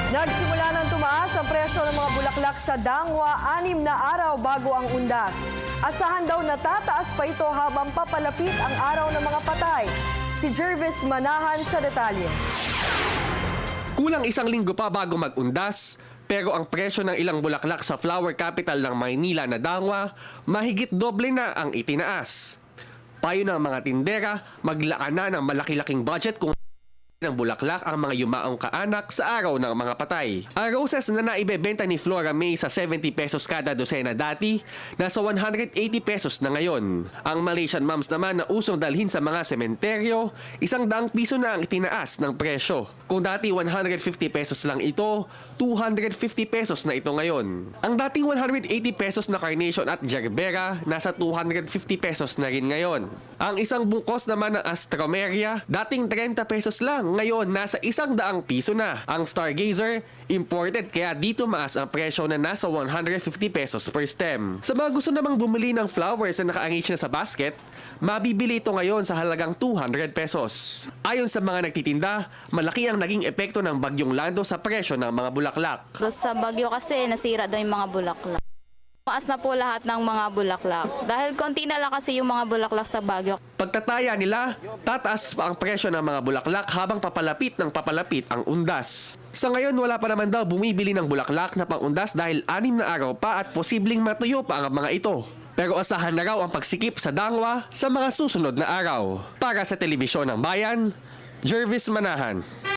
Nagsimula ng tumaas ang presyo ng mga bulaklak sa Dangwa 6 na araw bago ang undas. Asahan daw na tataas pa ito habang papalapit ang araw ng mga patay. Si Jervis Manahan sa detalye. Kulang isang linggo pa bago mag-undas, pero ang presyo ng ilang bulaklak sa flower capital ng Maynila na Dangwa, mahigit doble na ang itinaas. Payo ng mga tindera, maglaan na ng malaki-laking budget kung ng bulaklak ang mga yumaong kaanak sa araw ng mga patay. Ang roses na naibebenta ni Flora May sa 70 pesos kada dosena dati, nasa 180 pesos na ngayon. Ang Malaysian mums naman na usong dalhin sa mga sementeryo, 100 piso na ang itinaas ng presyo. Kung dati 150 pesos lang ito, 250 pesos na ito ngayon. Ang dating 180 pesos na carnation at gerbera, nasa 250 pesos na rin ngayon. Ang isang bungkos naman ng Astromeria, dating 30 pesos lang, ngayon nasa 100 piso na. Ang Stargazer, imported kaya dito maas ang presyo na nasa 150 pesos per stem. Sa mga gusto namang bumili ng flowers na naka-arrange na sa basket, mabibili ito ngayon sa halagang 200 pesos. Ayon sa mga nagtitinda, malaki ang naging epekto ng bagyong Lando sa presyo ng mga bulaklak. Sa bagyo kasi nasira daw yung mga bulaklak. Maas na po lahat ng mga bulaklak. Dahil konti na lang kasi yung mga bulaklak sa bagyo. Pagtataya nila, tataas pa ang presyo ng mga bulaklak habang papalapit ang undas. Sa ngayon, wala pa naman daw bumibili ng bulaklak na pang-undas dahil 6 na araw pa at posibleng matuyo pa ang mga ito. Pero asahan na raw ang pagsikip sa Dangwa sa mga susunod na araw. Para sa Telebisyon ng Bayan, Jervis Manahan.